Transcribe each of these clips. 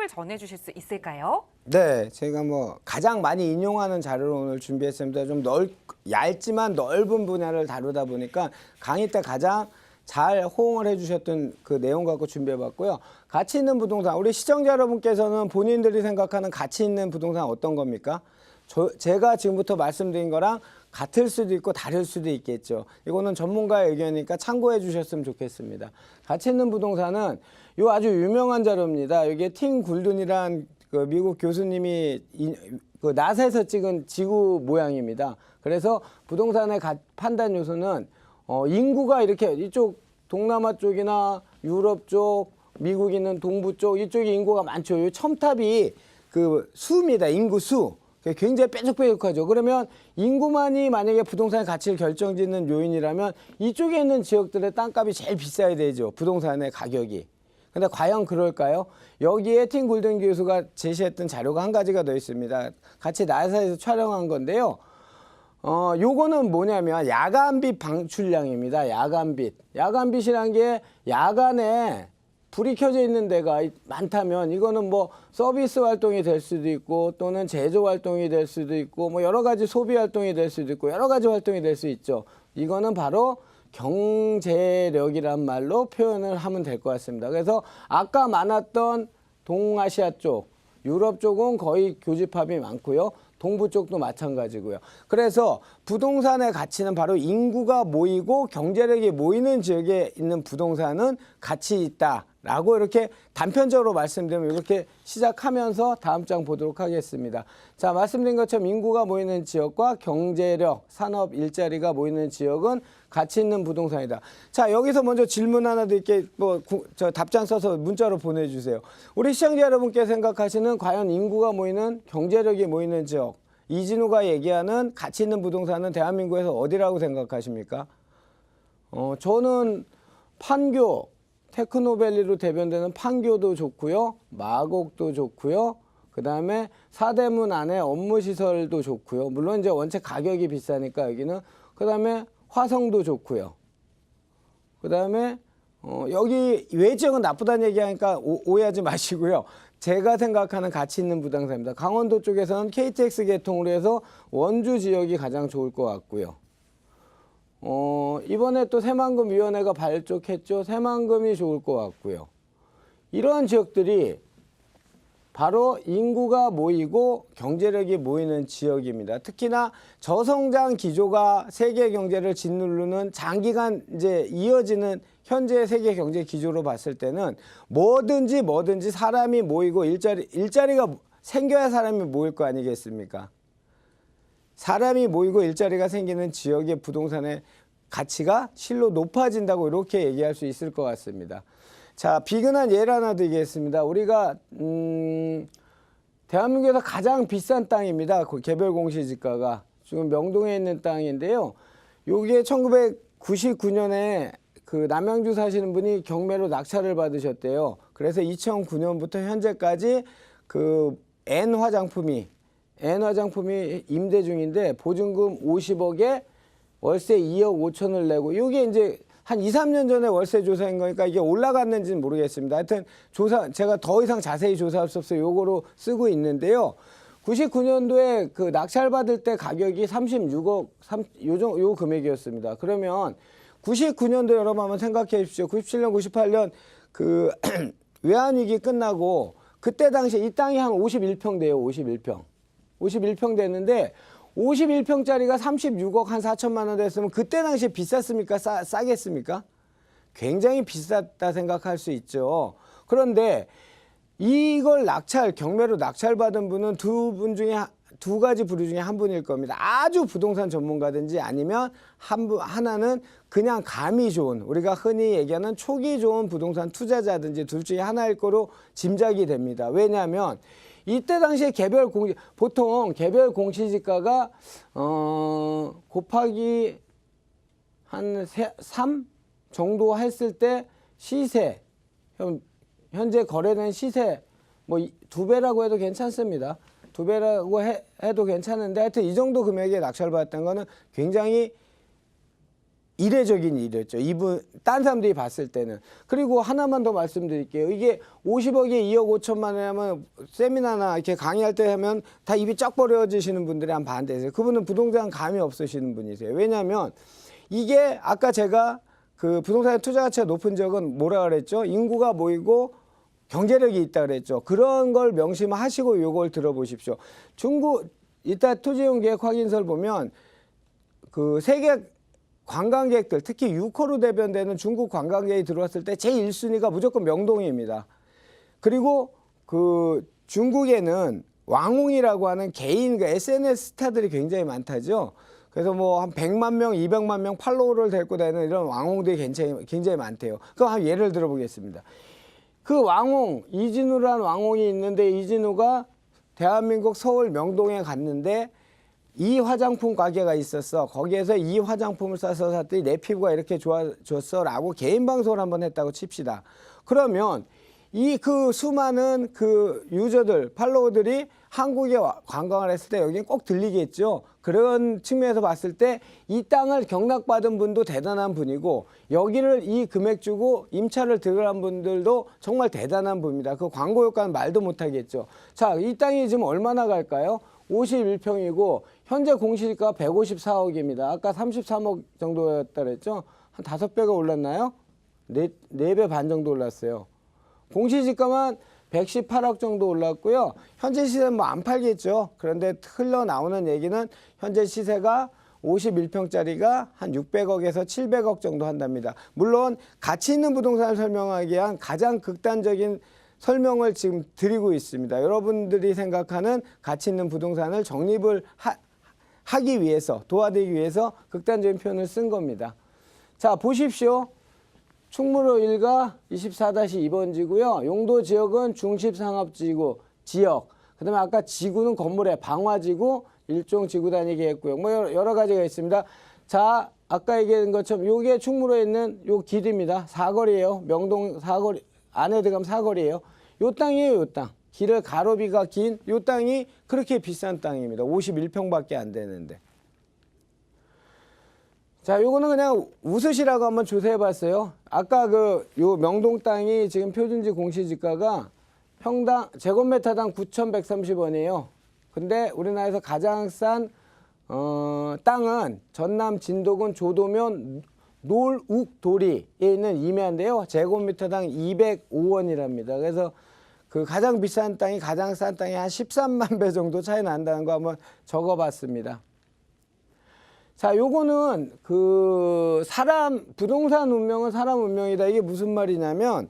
팁을 전해주실 수 있을까요? 네, 제가 뭐 가장 많이 인용하는 자료를 오늘 준비했습니다. 좀 얇지만 넓은 분야를 다루다 보니까 강의 때 가장 잘 호응을 해주셨던 그 내용 갖고 준비해봤고요. 가치 있는 부동산, 우리 시청자 여러분께서는 본인들이 생각하는 가치 있는 부동산 어떤 겁니까? 제가 지금부터 말씀드린 거랑 같을 수도 있고 다를 수도 있겠죠. 이거는 전문가의 의견이니까 참고해 주셨으면 좋겠습니다. 가치 있는 부동산은 요 아주 유명한 자료입니다. 이게 팀 굴든이란 그 미국 교수님이 그 나사에서 찍은 지구 모양입니다. 그래서 부동산의 판단 요소는 인구가 이렇게 이쪽 동남아 쪽이나 유럽 쪽, 미국 있는 동부 쪽 이쪽에 인구가 많죠. 이 첨탑이 그 수입니다. 인구 수. 굉장히 뾰족뾰족하죠. 그러면 인구만이 만약에 부동산의 가치를 결정짓는 요인이라면 이쪽에 있는 지역들의 땅값이 제일 비싸야 되죠. 부동산의 가격이. 근데 과연 그럴까요? 여기에 팀 굴든 교수가 제시했던 자료가 한 가지가 더 있습니다. 같이 나사에서 촬영한 건데요. 요거는 뭐냐면 야간빛 방출량입니다. 야간빛. 야간빛이란 게 야간에 불이 켜져 있는 데가 많다면 이거는 뭐 서비스 활동이 될 수도 있고 또는 제조 활동이 될 수도 있고 뭐 여러 가지 소비 활동이 될 수도 있고 여러 가지 활동이 될 수 있죠. 이거는 바로 경제력이란 말로 표현을 하면 될 것 같습니다. 그래서 아까 많았던 동아시아 쪽, 유럽 쪽은 거의 교집합이 많고요. 동부 쪽도 마찬가지고요. 그래서 부동산의 가치는 바로 인구가 모이고 경제력이 모이는 지역에 있는 부동산은 가치 있다라고 이렇게 단편적으로 말씀드리면 이렇게 시작하면서 다음 장 보도록 하겠습니다. 자, 말씀드린 것처럼 인구가 모이는 지역과 경제력, 산업, 일자리가 모이는 지역은 가치 있는 부동산이다. 자, 여기서 먼저 질문 하나 드릴게요. 저 답장 써서 문자로 보내주세요. 우리 시청자 여러분께 생각하시는 과연 인구가 모이는 경제력이 모이는 지역, 이진우가 얘기하는 가치 있는 부동산은 대한민국에서 어디라고 생각하십니까? 저는 판교, 테크노밸리로 대변되는 판교도 좋고요. 마곡도 좋고요. 그 다음에 사대문 안에 업무시설도 좋고요. 물론 이제 원체 가격이 비싸니까 여기는. 그 다음에 화성도 좋고요. 그 다음에 여기 외 지역은 나쁘다는 얘기하니까 오해하지 마시고요. 제가 생각하는 가치 있는 부동산입니다. 강원도 쪽에서는 KTX 개통으로 해서 원주 지역이 가장 좋을 것 같고요. 이번에 또 새만금위원회가 발족했죠. 새만금이 좋을 것 같고요. 이러한 지역들이 바로 인구가 모이고 경제력이 모이는 지역입니다. 특히나 저성장 기조가 세계 경제를 짓누르는 장기간 이제 이어지는 현재 세계 경제 기조로 봤을 때는 뭐든지 사람이 모이고 일자리가 생겨야 사람이 모일 거 아니겠습니까? 사람이 모이고 일자리가 생기는 지역의 부동산의 가치가 실로 높아진다고 이렇게 얘기할 수 있을 것 같습니다. 자, 비근한 예를 하나 드리겠습니다. 우리가 대한민국에서 가장 비싼 땅입니다. 그 개별 공시지가가 지금 명동에 있는 땅인데요. 요게 1999년에 그 남양주 사시는 분이 경매로 낙찰을 받으셨대요. 그래서 2009년부터 현재까지 그 N 화장품이 임대 중인데 보증금 50억에 월세 2억 5천을 내고 이게 이제 한 2, 3년 전에 월세 조사인 거니까 이게 올라갔는지는 모르겠습니다. 하여튼 제가 더 이상 자세히 조사할 수 없어서 요거로 쓰고 있는데요. 99년도에 그 낙찰 받을 때 가격이 36억 요 금액이었습니다. 그러면 99년도 여러분 한번 생각해 주십시오. 97년, 98년 그 외환위기 끝나고 그때 당시에 이 땅이 한 51평 돼요. 51평 됐는데 51평짜리가 36억 한 4천만 원 됐으면 그때 당시에 비쌌습니까? 싸겠습니까? 굉장히 비쌌다 생각할 수 있죠. 그런데 이걸 경매로 낙찰받은 분은 두 가지 부류 중에 한 분일 겁니다. 아주 부동산 전문가든지 아니면 하나는 그냥 감이 좋은, 우리가 흔히 얘기하는 촉이 좋은 부동산 투자자든지 둘 중에 하나일 거로 짐작이 됩니다. 왜냐하면 이때 당시에 보통 개별 공시지가가 곱하기 한 3 정도 했을 때 시세, 현재 거래된 시세 뭐 2배라고 해도 괜찮습니다. 2배라고 해도 괜찮은데 하여튼 이 정도 금액에 낙찰받았던 거는 굉장히 이례적인 일이었죠. 이분 딴 사람들이 봤을 때는. 그리고 하나만 더 말씀드릴게요. 이게 50억에 2억 5천만 원 하면 세미나나 이렇게 강의할 때 하면 다 입이 쩍 벌어지시는 분들이 한 반대세요. 그분은 부동산 감이 없으시는 분이세요. 왜냐하면 이게 아까 제가 그 부동산의 투자 가치가 높은 지역은 뭐라 그랬죠? 인구가 모이고 경제력이 있다 그랬죠. 그런 걸 명심하시고 요걸 들어보십시오. 중국 이따 토지용 계획 확인서를 보면 그 세계 관광객들 특히 6호로 대변되는 중국 관광객이 들어왔을 때 제일 1순위가 무조건 명동입니다. 그리고 그 중국에는 왕웅이라고 하는 개인 그 SNS 스타들이 굉장히 많다죠. 그래서 뭐 한 100만 명, 200만 명 팔로워를 데리고 다니는 이런 왕웅들이 굉장히 많대요. 그럼 한 예를 들어보겠습니다. 그 왕웅, 이진우라는 왕웅이 있는데 이진우가 대한민국 서울 명동에 갔는데 이 화장품 가게가 있었어. 거기에서 이 화장품을 싸서 샀더니 내 피부가 이렇게 좋아졌어 라고 개인 방송을 한번 했다고 칩시다. 그러면 이 그 수많은 그 유저들, 팔로워들이 한국에 관광을 했을 때 여기는 꼭 들리겠죠. 그런 측면에서 봤을 때 이 땅을 경락받은 분도 대단한 분이고 여기를 이 금액 주고 임차를 들어간 분들도 정말 대단한 분입니다. 그 광고 효과는 말도 못하겠죠. 자, 이 땅이 지금 얼마나 갈까요? 51평이고 현재 공시지가가 154억입니다. 아까 33억 정도였다 그랬죠? 한 5배가 올랐나요? 4배 반 정도 올랐어요. 공시지가만 118억 정도 올랐고요. 현재 시세는 뭐 안 팔겠죠. 그런데 흘러나오는 얘기는 현재 시세가 51평짜리가 한 600억에서 700억 정도 한답니다. 물론 가치 있는 부동산을 설명하기 위한 가장 극단적인 설명을 지금 드리고 있습니다. 여러분들이 생각하는 가치 있는 부동산을 정립을 하기 위해서, 도와드리기 위해서 극단적인 표현을 쓴 겁니다. 자, 보십시오. 충무로 1가 24-2번지고요. 용도 지역은 중심상업지구 지역. 그 다음에 아까 지구는 건물의 방화지구, 일종 지구 단위 계획구역. 뭐 여러 가지가 있습니다. 자, 아까 얘기한 것처럼 요게 충무로에 있는 요 길입니다. 사거리예요. 명동 사거리 안에 들어가면 사거리예요. 요 땅이에요, 요 땅. 길을 가로비가 긴 요 땅이 그렇게 비싼 땅입니다. 51평밖에 안 되는데. 자, 요거는 그냥 웃으시라고 한번 조사해 봤어요. 아까 그 요 명동 땅이 지금 표준지 공시지가가 평당 제곱미터당 9,130원이에요. 근데 우리나라에서 가장 싼 땅은 전남 진도군 조도면 놀욱도리에 있는 임야인데요. 제곱미터당 205원이랍니다. 그래서 그 가장 비싼 땅이 가장 싼 땅이 한 13만 배 정도 차이 난다는 거 한번 적어봤습니다. 자, 요거는 그 부동산 운명은 사람 운명이다. 이게 무슨 말이냐면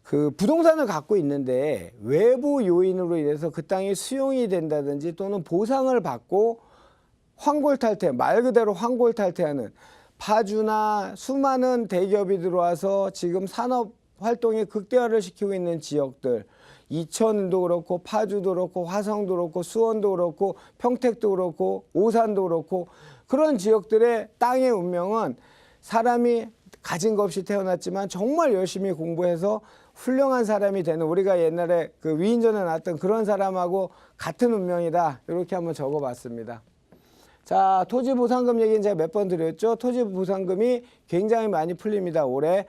그 부동산을 갖고 있는데 외부 요인으로 인해서 그 땅이 수용이 된다든지 또는 보상을 받고 황골탈퇴, 말 그대로 황골탈퇴하는 파주나 수많은 대기업이 들어와서 지금 산업 활동이 극대화를 시키고 있는 지역들, 이천도 그렇고 파주도 그렇고 화성도 그렇고 수원도 그렇고 평택도 그렇고 오산도 그렇고 그런 지역들의 땅의 운명은 사람이 가진 것 없이 태어났지만 정말 열심히 공부해서 훌륭한 사람이 되는 우리가 옛날에 그 위인전에 나왔던 그런 사람하고 같은 운명이다. 이렇게 한번 적어봤습니다. 자, 토지보상금 얘기는 제가 몇 번 드렸죠. 토지보상금이 굉장히 많이 풀립니다. 올해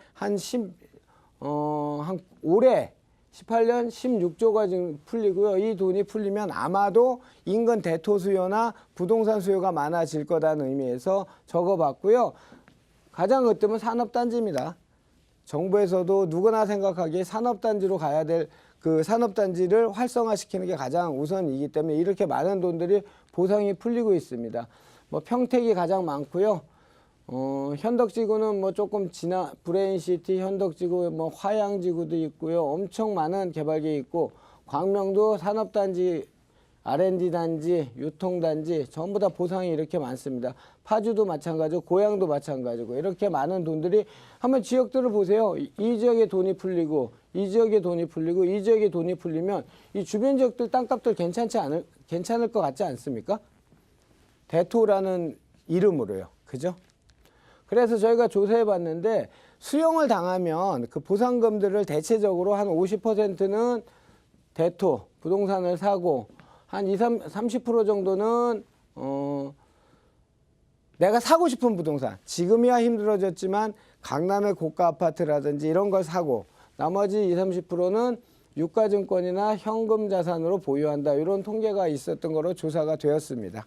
올해 18년 16조가 지금 풀리고요. 이 돈이 풀리면 아마도 인근 대토 수요나 부동산 수요가 많아질 거라는 의미에서 적어봤고요. 가장 으뜸은 산업단지입니다. 정부에서도 누구나 생각하기에 산업단지로 가야 될 그 산업단지를 활성화시키는 게 가장 우선이기 때문에 이렇게 많은 돈들이 보상이 풀리고 있습니다. 뭐 평택이 가장 많고요. 현덕지구는 뭐 조금 브레인시티, 현덕지구, 뭐 화양지구도 있고요. 엄청 많은 개발계획이 있고 광명도 산업단지, R&D 단지, 유통단지 전부 다 보상이 이렇게 많습니다. 파주도 마찬가지고 고양도 마찬가지고 이렇게 많은 돈들이 한번 지역들을 보세요. 이 지역에 돈이 풀리고 이 지역에 돈이 풀리고 이 지역에 돈이 풀리면 이 주변 지역들 땅값들 괜찮을 것 같지 않습니까? 대토라는 이름으로요. 그죠? 그래서 저희가 조사해 봤는데 수용을 당하면 그 보상금들을 대체적으로 한 50%는 대토, 부동산을 사고 한 30% 정도는 내가 사고 싶은 부동산, 지금이야 힘들어졌지만 강남의 고가 아파트라든지 이런 걸 사고 나머지 20, 30%는 유가증권이나 현금 자산으로 보유한다. 이런 통계가 있었던 거로 조사가 되었습니다.